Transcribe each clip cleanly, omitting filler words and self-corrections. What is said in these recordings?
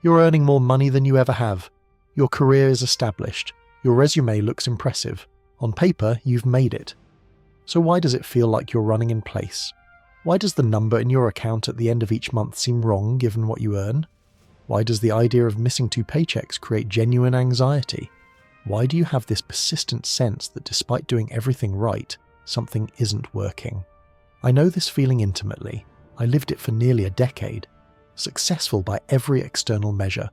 You're earning more money than you ever have. Your career is established. Your resume looks impressive. On paper, you've made it. So why does it feel like you're running in place? Why does the number in your account at the end of each month seem wrong given what you earn? Why does the idea of missing 2 paychecks create genuine anxiety? Why do you have this persistent sense that despite doing everything right, something isn't working? I know this feeling intimately. I lived it for nearly a decade. Successful by every external measure.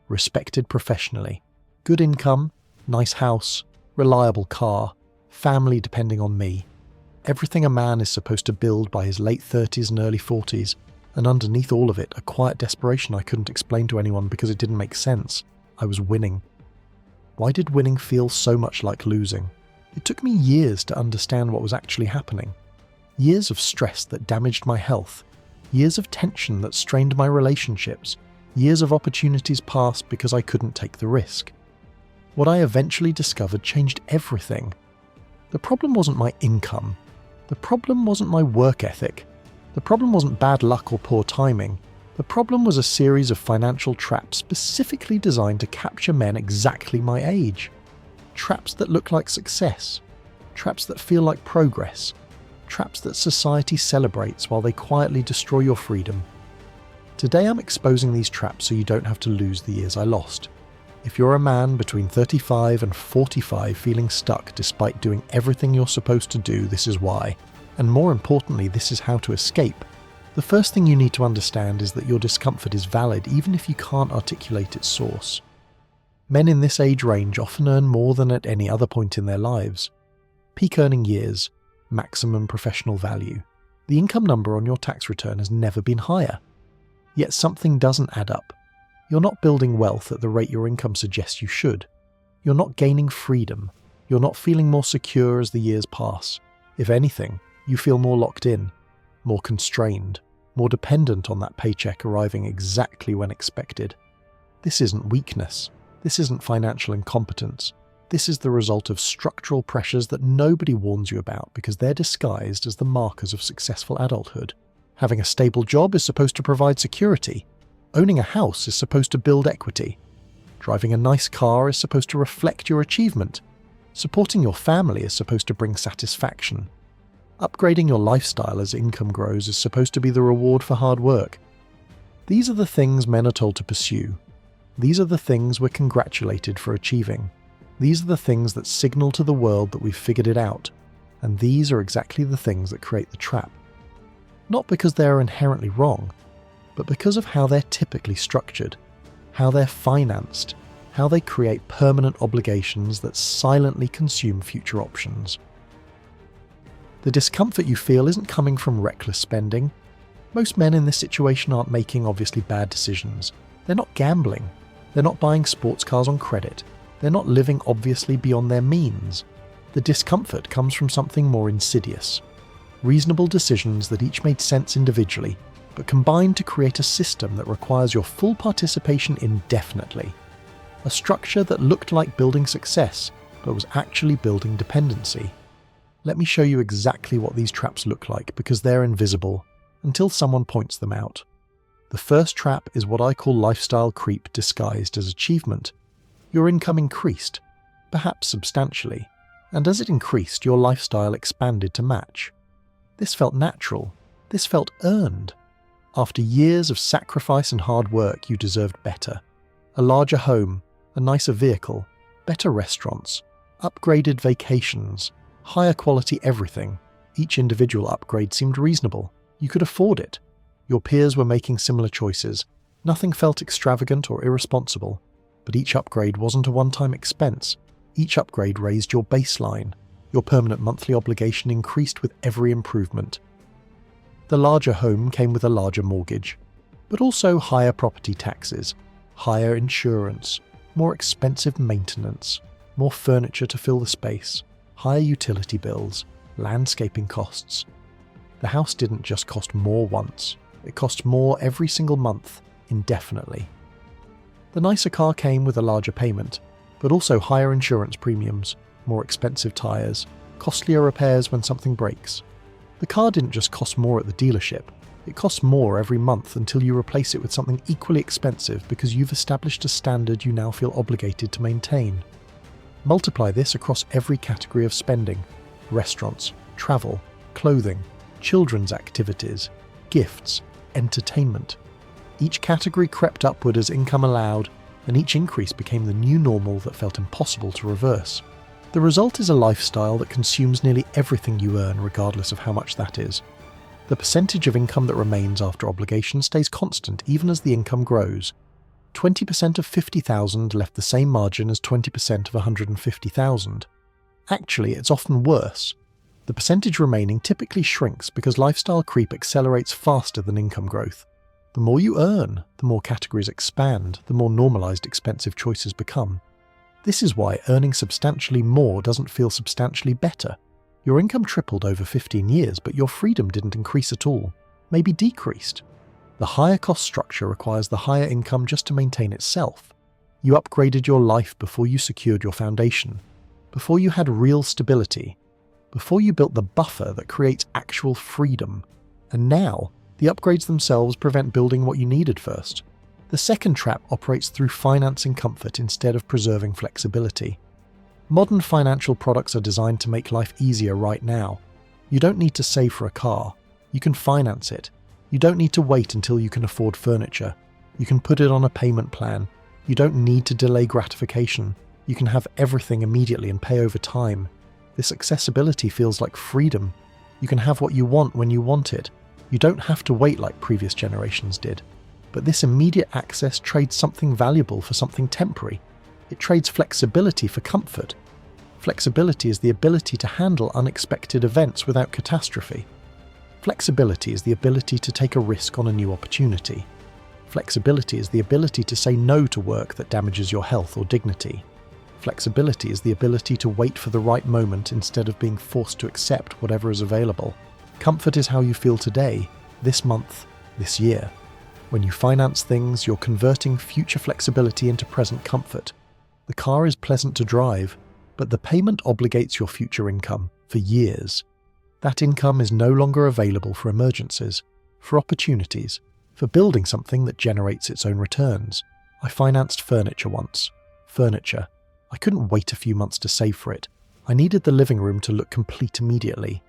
Respected professionally. Good income, nice house, reliable car, family depending on me. Everything a man is supposed to build by his late 30s and early 40s, and underneath all of it, a quiet desperation I couldn't explain to anyone because it didn't make sense. I was winning. Why did winning feel so much like losing? It took me years to understand what was actually happening. Years of stress that damaged my health. Years of tension that strained my relationships. Years of opportunities passed because I couldn't take the risk. What I eventually discovered changed everything. The problem wasn't my income. The problem wasn't my work ethic. The problem wasn't bad luck or poor timing. The problem was a series of financial traps specifically designed to capture men exactly my age. Traps that look like success. Traps that feel like progress. Traps that society celebrates while they quietly destroy your freedom. Today I'm exposing these traps so you don't have to lose the years I lost. If you're a man between 35 and 45 feeling stuck despite doing everything you're supposed to do, this is why. And more importantly, this is how to escape. The first thing you need to understand is that your discomfort is valid even if you can't articulate its source. Men in this age range often earn more than at any other point in their lives. Peak earning years, maximum professional value. The income number on your tax return has never been higher. Yet something doesn't add up. You're not building wealth at the rate your income suggests you should. You're not gaining freedom. You're not feeling more secure as the years pass. If anything, you feel more locked in, more constrained, more dependent on that paycheck arriving exactly when expected. This isn't weakness. This isn't financial incompetence. This is the result of structural pressures that nobody warns you about because they're disguised as the markers of successful adulthood. Having a stable job is supposed to provide security. Owning a house is supposed to build equity. Driving a nice car is supposed to reflect your achievement. Supporting your family is supposed to bring satisfaction. Upgrading your lifestyle as income grows is supposed to be the reward for hard work. These are the things men are told to pursue. These are the things we're congratulated for achieving. These are the things that signal to the world that we've figured it out. And these are exactly the things that create the trap. Not because they are inherently wrong, but because of how they're typically structured, how they're financed, how they create permanent obligations that silently consume future options. The discomfort you feel isn't coming from reckless spending. Most men in this situation aren't making obviously bad decisions. They're not gambling. They're not buying sports cars on credit. They're not living obviously beyond their means. The discomfort comes from something more insidious. Reasonable decisions that each made sense individually, but combined to create a system that requires your full participation indefinitely. A structure that looked like building success, but was actually building dependency. Let me show you exactly what these traps look like because they're invisible, until someone points them out. The first trap is what I call lifestyle creep disguised as achievement. Your income increased, perhaps substantially, and as it increased, your lifestyle expanded to match. This felt natural. This felt earned. After years of sacrifice and hard work, you deserved better. A larger home, a nicer vehicle, better restaurants, upgraded vacations, higher quality everything. Each individual upgrade seemed reasonable. You could afford it. Your peers were making similar choices. Nothing felt extravagant or irresponsible. But each upgrade wasn't a one-time expense. Each upgrade raised your baseline. Your permanent monthly obligation increased with every improvement. The larger home came with a larger mortgage, but also higher property taxes, higher insurance, more expensive maintenance, more furniture to fill the space, higher utility bills, landscaping costs. The house didn't just cost more once, it cost more every single month, indefinitely. The nicer car came with a larger payment, but also higher insurance premiums, more expensive tyres, costlier repairs when something breaks. The car didn't just cost more at the dealership, It costs more every month until you replace it with something equally expensive because you've established a standard you now feel obligated to maintain. Multiply this across every category of spending: restaurants, travel, clothing, children's activities, gifts, entertainment. Each category crept upward as income allowed, and each increase became the new normal that felt impossible to reverse. The result is a lifestyle that consumes nearly everything you earn, regardless of how much that is. The percentage of income that remains after obligation stays constant even as the income grows. 20% of 50,000 left the same margin as 20% of 150,000. Actually, it's often worse. The percentage remaining typically shrinks because lifestyle creep accelerates faster than income growth. The more you earn, the more categories expand, the more normalized expensive choices become. This is why earning substantially more doesn't feel substantially better. Your income tripled over 15 years, but your freedom didn't increase at all, maybe decreased. The higher cost structure requires the higher income just to maintain itself. You upgraded your life before you secured your foundation, before you had real stability, before you built the buffer that creates actual freedom. And now, the upgrades themselves prevent building what you needed first. The second trap operates through financing comfort instead of preserving flexibility. Modern financial products are designed to make life easier right now. You don't need to save for a car. You can finance it. You don't need to wait until you can afford furniture. You can put it on a payment plan. You don't need to delay gratification. You can have everything immediately and pay over time. This accessibility feels like freedom. You can have what you want when you want it. You don't have to wait like previous generations did. But this immediate access trades something valuable for something temporary. It trades flexibility for comfort. Flexibility is the ability to handle unexpected events without catastrophe. Flexibility is the ability to take a risk on a new opportunity. Flexibility is the ability to say no to work that damages your health or dignity. Flexibility is the ability to wait for the right moment instead of being forced to accept whatever is available. Comfort is how you feel today, this month, this year. When you finance things, you're converting future flexibility into present comfort. The car is pleasant to drive, but the payment obligates your future income for years. That income is no longer available for emergencies, for opportunities, for building something that generates its own returns. I financed furniture once. Furniture. I couldn't wait a few months to save for it. I needed the living room to look complete immediately.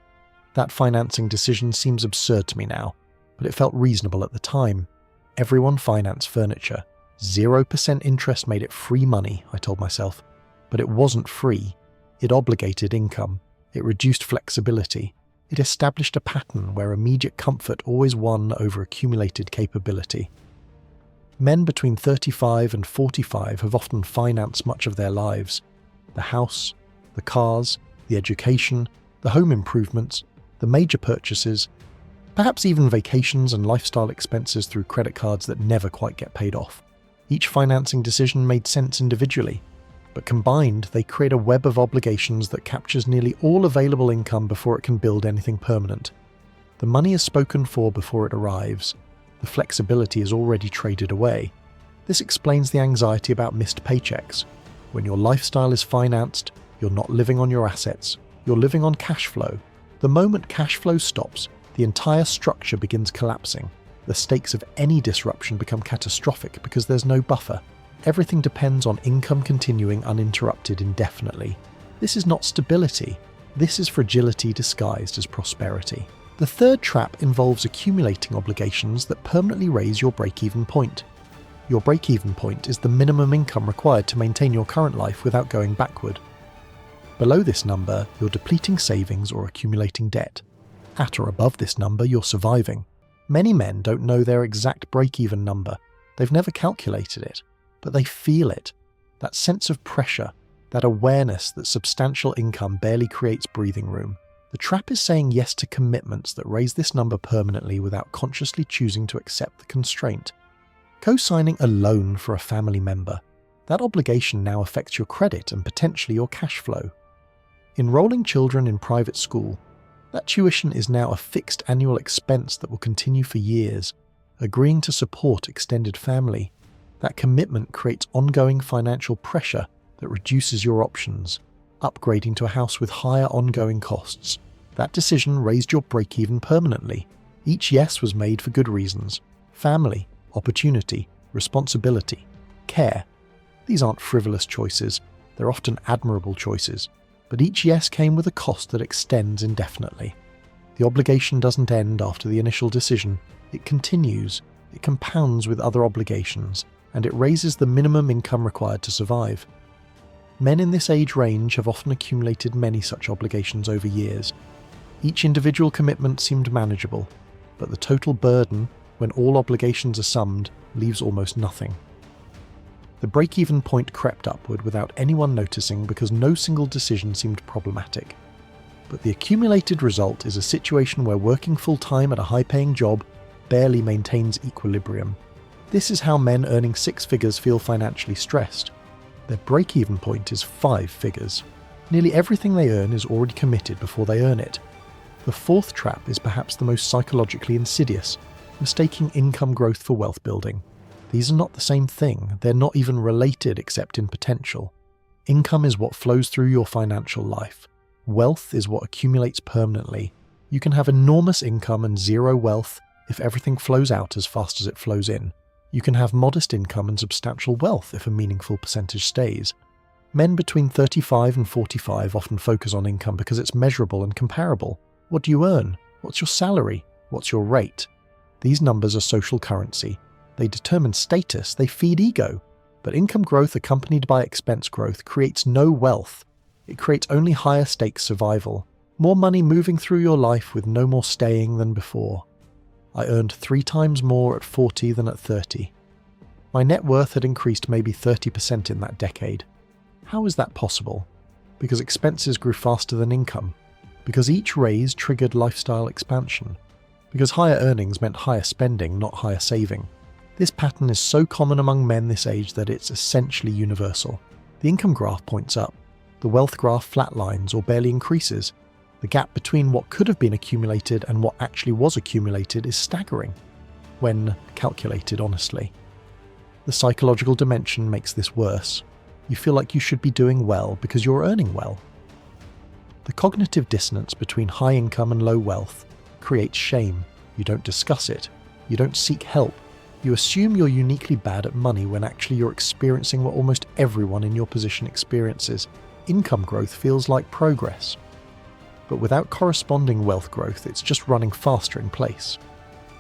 That financing decision seems absurd to me now, but it felt reasonable at the time. Everyone financed furniture. 0% interest made it free money, I told myself. But it wasn't free. It obligated income. It reduced flexibility. It established a pattern where immediate comfort always won over accumulated capability. Men between 35 and 45 have often financed much of their lives. The house, the cars, the education, the home improvements, the major purchases, perhaps even vacations and lifestyle expenses through credit cards that never quite get paid off. Each financing decision made sense individually, but combined they create a web of obligations that captures nearly all available income before it can build anything permanent. The money is spoken for before it arrives. The flexibility is already traded away. This explains the anxiety about missed paychecks. When your lifestyle is financed, you're not living on your assets, you're living on cash flow. The moment cash flow stops, the entire structure begins collapsing. The stakes of any disruption become catastrophic because there's no buffer. Everything depends on income continuing uninterrupted indefinitely. This is not stability. This is fragility disguised as prosperity. The third trap involves accumulating obligations that permanently raise your break-even point. Your break-even point is the minimum income required to maintain your current life without going backward. Below this number, you're depleting savings or accumulating debt. At or above this number, you're surviving. Many men don't know their exact break-even number. They've never calculated it, but they feel it. That sense of pressure, that awareness that substantial income barely creates breathing room. The trap is saying yes to commitments that raise this number permanently without consciously choosing to accept the constraint. Co-signing a loan for a family member. That obligation now affects your credit and potentially your cash flow. Enrolling children in private school. That tuition is now a fixed annual expense that will continue for years. Agreeing to support extended family. That commitment creates ongoing financial pressure that reduces your options. Upgrading to a house with higher ongoing costs. That decision raised your break-even permanently. Each yes was made for good reasons: family, opportunity, responsibility, care. These aren't frivolous choices, they're often admirable choices, but each yes came with a cost that extends indefinitely. The obligation doesn't end after the initial decision, it continues, it compounds with other obligations, and it raises the minimum income required to survive. Men in this age range have often accumulated many such obligations over years. Each individual commitment seemed manageable, but the total burden, when all obligations are summed, leaves almost nothing. The break-even point crept upward without anyone noticing because no single decision seemed problematic. But the accumulated result is a situation where working full-time at a high-paying job barely maintains equilibrium. This is how men earning 6 figures feel financially stressed. Their break-even point is 5 figures. Nearly everything they earn is already committed before they earn it. The fourth trap is perhaps the most psychologically insidious, mistaking income growth for wealth building. These are not the same thing, they're not even related except in potential. Income is what flows through your financial life. Wealth is what accumulates permanently. You can have enormous income and zero wealth if everything flows out as fast as it flows in. You can have modest income and substantial wealth if a meaningful percentage stays. Men between 35 and 45 often focus on income because it's measurable and comparable. What do you earn? What's your salary? What's your rate? These numbers are social currency. They determine status, they feed ego. But income growth accompanied by expense growth creates no wealth. It creates only higher stakes survival. More money moving through your life with no more staying than before. I earned 3 times more at 40 than at 30. My net worth had increased maybe 30% in that decade. How is that possible? Because expenses grew faster than income. Because each raise triggered lifestyle expansion. Because higher earnings meant higher spending, not higher saving. This pattern is so common among men this age that it's essentially universal. The income graph points up. The wealth graph flatlines or barely increases. The gap between what could have been accumulated and what actually was accumulated is staggering, when calculated honestly. The psychological dimension makes this worse. You feel like you should be doing well because you're earning well. The cognitive dissonance between high income and low wealth creates shame. You don't discuss it. You don't seek help. You assume you're uniquely bad at money when actually you're experiencing what almost everyone in your position experiences. Income growth feels like progress. But without corresponding wealth growth, it's just running faster in place.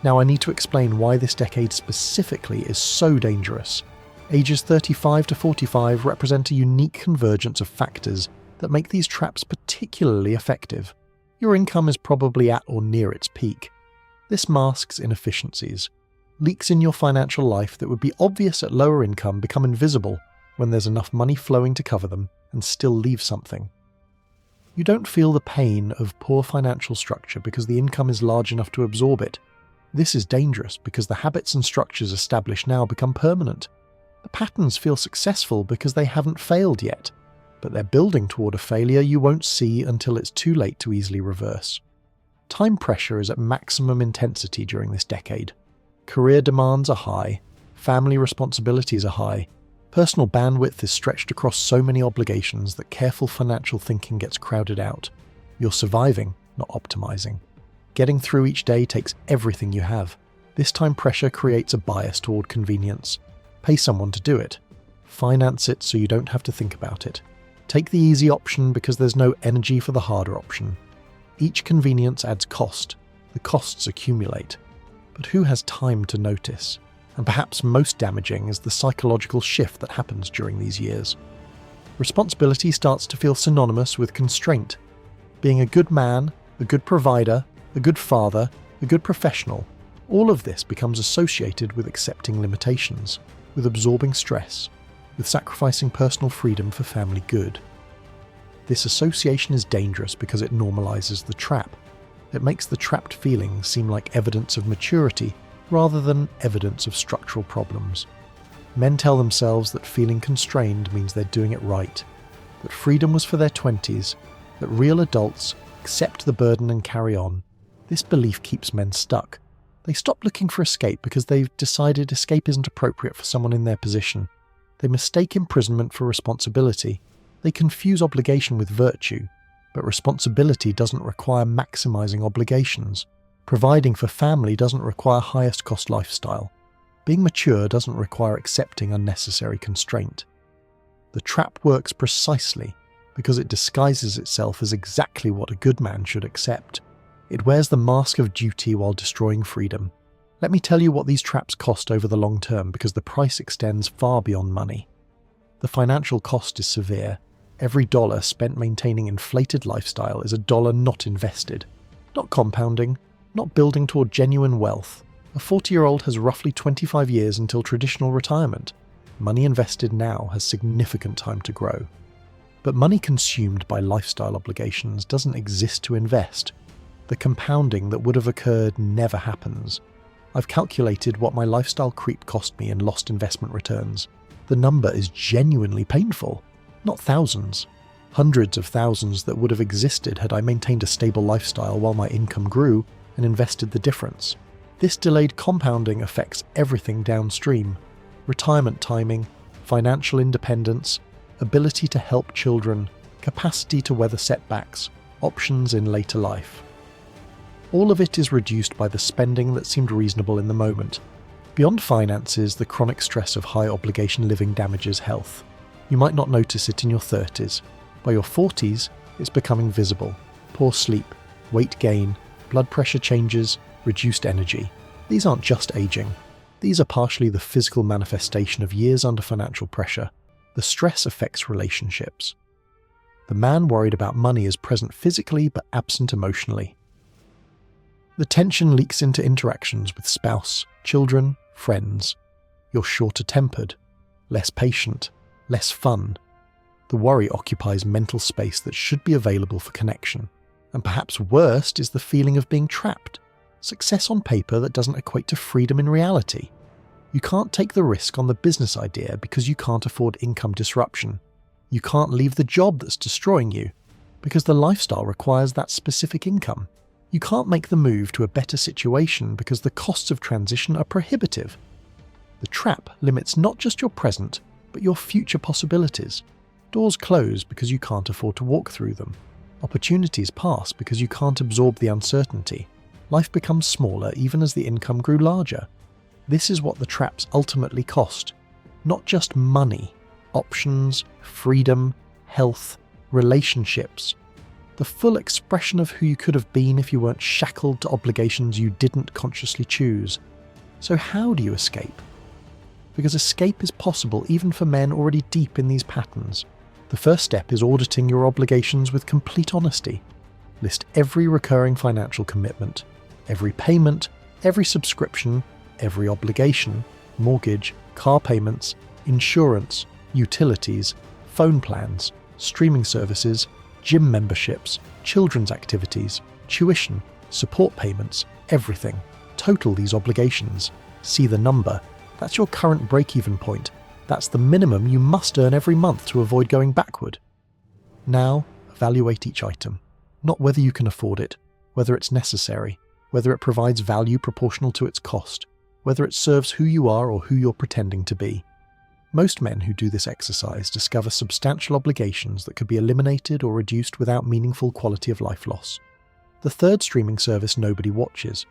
Now I need to explain why this decade specifically is so dangerous. Ages 35 to 45 represent a unique convergence of factors that make these traps particularly effective. Your income is probably at or near its peak. This masks inefficiencies. Leaks in your financial life that would be obvious at lower income become invisible when there's enough money flowing to cover them and still leave something. You don't feel the pain of poor financial structure because the income is large enough to absorb it. This is dangerous because the habits and structures established now become permanent. The patterns feel successful because they haven't failed yet, but they're building toward a failure you won't see until it's too late to easily reverse. Time pressure is at maximum intensity during this decade. Career demands are high, family responsibilities are high, personal bandwidth is stretched across so many obligations that careful financial thinking gets crowded out. You're surviving, not optimizing. Getting through each day takes everything you have. This time pressure creates a bias toward convenience. Pay someone to do it. Finance it so you don't have to think about it. Take the easy option because there's no energy for the harder option. Each convenience adds cost. The costs accumulate. But who has time to notice? And perhaps most damaging is the psychological shift that happens during these years. Responsibility starts to feel synonymous with constraint. Being a good man, a good provider, a good father, a good professional, all of this becomes associated with accepting limitations, with absorbing stress, with sacrificing personal freedom for family good. This association is dangerous because it normalizes the trap. It makes the trapped feelings seem like evidence of maturity rather than evidence of structural problems. Men tell themselves that feeling constrained means they're doing it right, that freedom was for their 20s, that real adults accept the burden and carry on. This belief keeps men stuck. They stop looking for escape because they've decided escape isn't appropriate for someone in their position. They mistake imprisonment for responsibility. They confuse obligation with virtue. But responsibility doesn't require maximizing obligations. Providing for family doesn't require highest cost lifestyle. Being mature doesn't require accepting unnecessary constraint. The trap works precisely because it disguises itself as exactly what a good man should accept. It wears the mask of duty while destroying freedom. Let me tell you what these traps cost over the long term, because the price extends far beyond money. The financial cost is severe. Every dollar spent maintaining inflated lifestyle is a dollar not invested, not compounding, not building toward genuine wealth. A 40-year-old has roughly 25 years until traditional retirement. Money invested now has significant time to grow. But money consumed by lifestyle obligations doesn't exist to invest. The compounding that would have occurred never happens. I've calculated what my lifestyle creep cost me in lost investment returns. The number is genuinely painful. Not thousands. Hundreds of thousands that would have existed had I maintained a stable lifestyle while my income grew and invested the difference. This delayed compounding affects everything downstream: retirement timing, financial independence, ability to help children, capacity to weather setbacks, options in later life. All of it is reduced by the spending that seemed reasonable in the moment. Beyond finances, the chronic stress of high obligation living damages health. You might not notice it in your 30s. By your 40s, it's becoming visible. Poor sleep, weight gain, blood pressure changes, reduced energy. These aren't just aging. These are partially the physical manifestation of years under financial pressure. The stress affects relationships. The man worried about money is present physically but absent emotionally. The tension leaks into interactions with spouse, children, friends. You're shorter-tempered, less patient, less fun. The worry occupies mental space that should be available for connection. And perhaps worst is the feeling of being trapped. Success on paper that doesn't equate to freedom in reality. You can't take the risk on the business idea because you can't afford income disruption. You can't leave the job that's destroying you because the lifestyle requires that specific income. You can't make the move to a better situation because the costs of transition are prohibitive. The trap limits not just your present, but your future possibilities. Doors close because you can't afford to walk through them. Opportunities pass because you can't absorb the uncertainty. Life becomes smaller even as the income grew larger. This is what the traps ultimately cost. Not just money, options, freedom, health, relationships. The full expression of who you could have been if you weren't shackled to obligations you didn't consciously choose. So how do you escape? Because escape is possible even for men already deep in these patterns. The first step is auditing your obligations with complete honesty. List every recurring financial commitment, every payment, every subscription, every obligation, mortgage, car payments, insurance, utilities, phone plans, streaming services, gym memberships, children's activities, tuition, support payments, everything. Total these obligations. See the number. That's your current break-even point. That's the minimum you must earn every month to avoid going backward. Now, evaluate each item. Not whether you can afford it, whether it's necessary, whether it provides value proportional to its cost, whether it serves who you are or who you're pretending to be. Most men who do this exercise discover substantial obligations that could be eliminated or reduced without meaningful quality of life loss. The third streaming service nobody watches.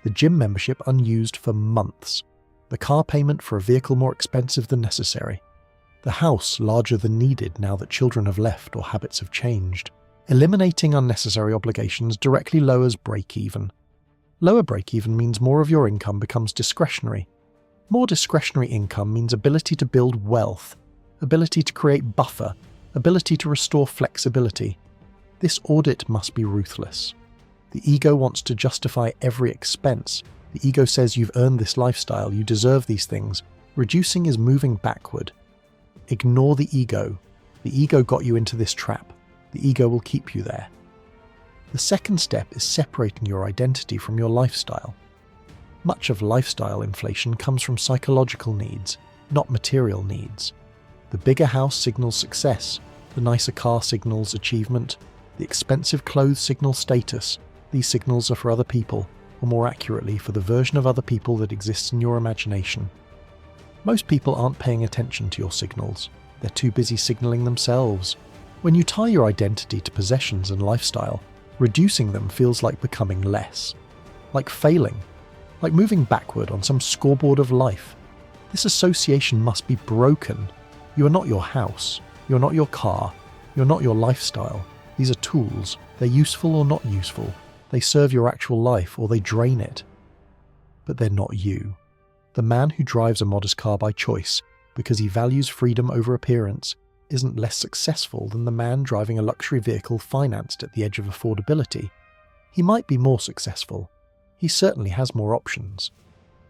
The gym membership unused for months. The car payment for a vehicle more expensive than necessary. The house larger than needed now that children have left or habits have changed. Eliminating unnecessary obligations directly lowers break-even. Lower break-even means more of your income becomes discretionary. More discretionary income means ability to build wealth, ability to create buffer, ability to restore flexibility. This audit must be ruthless. The ego wants to justify every expense. The ego says you've earned this lifestyle, you deserve these things. Reducing is moving backward. Ignore the ego. The ego got you into this trap. The ego will keep you there. The second step is separating your identity from your lifestyle. Much of lifestyle inflation comes from psychological needs, not material needs. The bigger house signals success, the nicer car signals achievement, the expensive clothes signal status. These signals are for other people, or more accurately, for the version of other people that exists in your imagination. Most people aren't paying attention to your signals. They're too busy signaling themselves. When you tie your identity to possessions and lifestyle, reducing them feels like becoming less. like failing, like moving backward on some scoreboard of life. This association must be broken. You are not your house. You're not your car. You're not your lifestyle. These are tools. They're useful or not useful. They serve your actual life or they drain it. But they're not you. The man who drives a modest car by choice because he values freedom over appearance isn't less successful than the man driving a luxury vehicle financed at the edge of affordability. He might be more successful. He certainly has more options.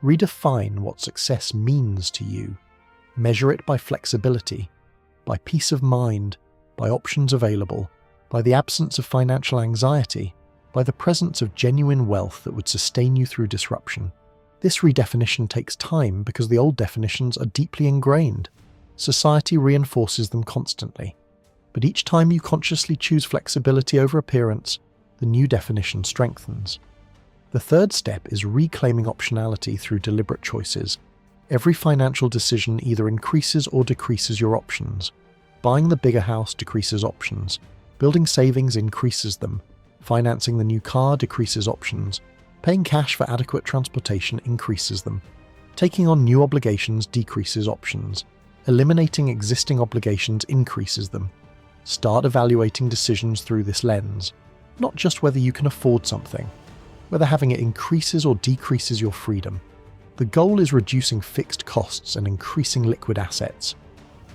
Redefine what success means to you. Measure it by flexibility, by peace of mind, by options available, by the absence of financial anxiety, by the presence of genuine wealth that would sustain you through disruption. This redefinition takes time because the old definitions are deeply ingrained. Society reinforces them constantly. But each time you consciously choose flexibility over appearance, the new definition strengthens. The third step is reclaiming optionality through deliberate choices. Every financial decision either increases or decreases your options. Buying the bigger house decreases options. Building savings increases them. Financing the new car decreases options. Paying cash for adequate transportation increases them. Taking on new obligations decreases options. Eliminating existing obligations increases them. Start evaluating decisions through this lens. Not just whether you can afford something, whether having it increases or decreases your freedom. The goal is reducing fixed costs and increasing liquid assets.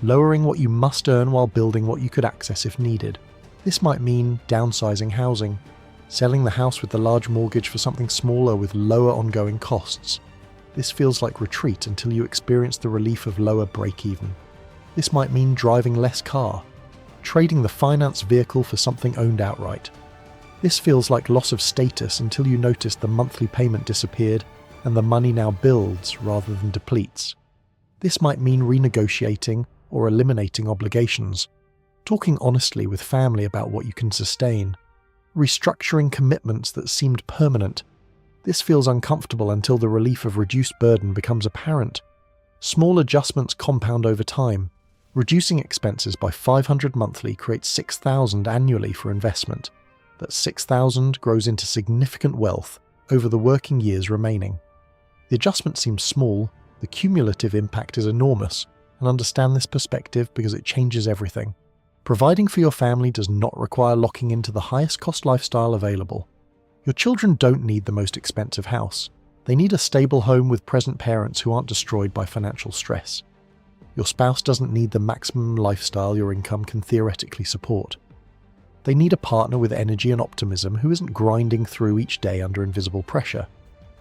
Lowering what you must earn while building what you could access if needed. This might mean downsizing housing, selling the house with the large mortgage for something smaller with lower ongoing costs. This feels like retreat until you experience the relief of lower break-even. This might mean driving less car, trading the finance vehicle for something owned outright. This feels like loss of status until you notice the monthly payment disappeared and the money now builds rather than depletes. This might mean renegotiating or eliminating obligations, talking honestly with family about what you can sustain, restructuring commitments that seemed permanent. This feels uncomfortable until the relief of reduced burden becomes apparent. Small adjustments compound over time. Reducing expenses by $500 monthly creates $6,000 annually for investment. That $6,000 grows into significant wealth over the working years remaining. The adjustment seems small, the cumulative impact is enormous, and understand this perspective because it changes everything. Providing for your family does not require locking into the highest cost lifestyle available. Your children don't need the most expensive house. They need a stable home with present parents who aren't destroyed by financial stress. Your spouse doesn't need the maximum lifestyle your income can theoretically support. They need a partner with energy and optimism who isn't grinding through each day under invisible pressure.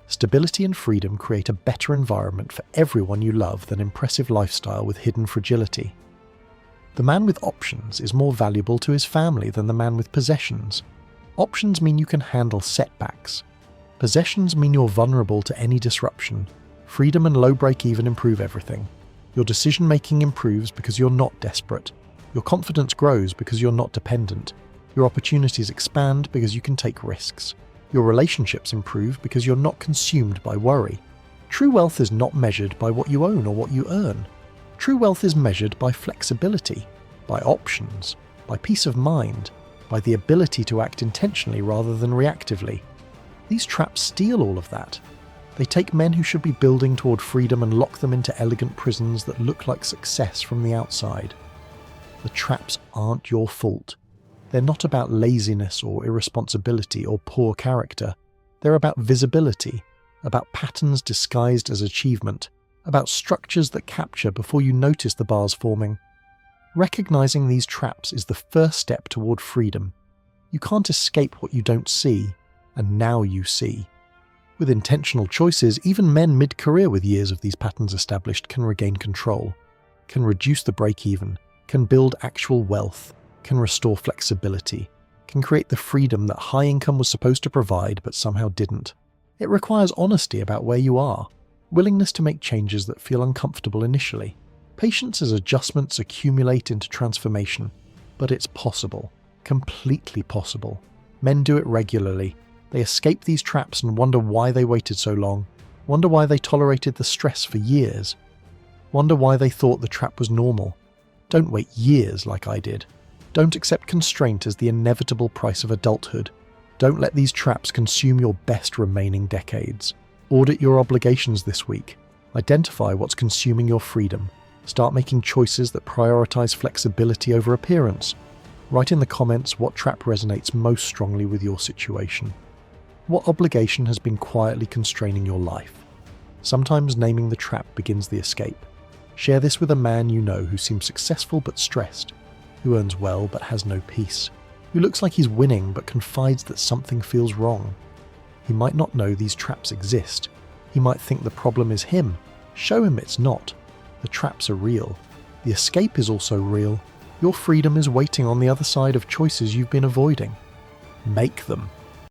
Stability and freedom create a better environment for everyone you love than impressive lifestyle with hidden fragility. The man with options is more valuable to his family than the man with possessions. Options mean you can handle setbacks. Possessions mean you're vulnerable to any disruption. Freedom and low break-even improve everything. Your decision-making improves because you're not desperate. Your confidence grows because you're not dependent. Your opportunities expand because you can take risks. Your relationships improve because you're not consumed by worry. True wealth is not measured by what you own or what you earn. True wealth is measured by flexibility, by options, by peace of mind, by the ability to act intentionally rather than reactively. These traps steal all of that. They take men who should be building toward freedom and lock them into elegant prisons that look like success from the outside. The traps aren't your fault. They're not about laziness or irresponsibility or poor character. They're about visibility, about patterns disguised as achievement, about structures that capture before you notice the bars forming. Recognizing these traps is the first step toward freedom. You can't escape what you don't see, and now you see. With intentional choices, even men mid-career with years of these patterns established can regain control, can reduce the break-even, can build actual wealth, can restore flexibility, can create the freedom that high income was supposed to provide but somehow didn't. It requires honesty about where you are, willingness to make changes that feel uncomfortable initially, patience as adjustments accumulate into transformation. But it's possible, completely possible. Men do it regularly. They escape these traps and wonder why they waited so long, wonder why they tolerated the stress for years, wonder why they thought the trap was normal. Don't wait years like I did. Don't accept constraint as the inevitable price of adulthood. Don't let these traps consume your best remaining decades. Audit your obligations this week. Identify what's consuming your freedom. Start making choices that prioritize flexibility over appearance. Write in the comments what trap resonates most strongly with your situation. What obligation has been quietly constraining your life? Sometimes naming the trap begins the escape. Share this with a man you know who seems successful but stressed, who earns well but has no peace, who looks like he's winning but confides that something feels wrong. He might not know these traps exist. He might think the problem is him. Show him it's not. The traps are real. The escape is also real. Your freedom is waiting on the other side of choices you've been avoiding. Make them.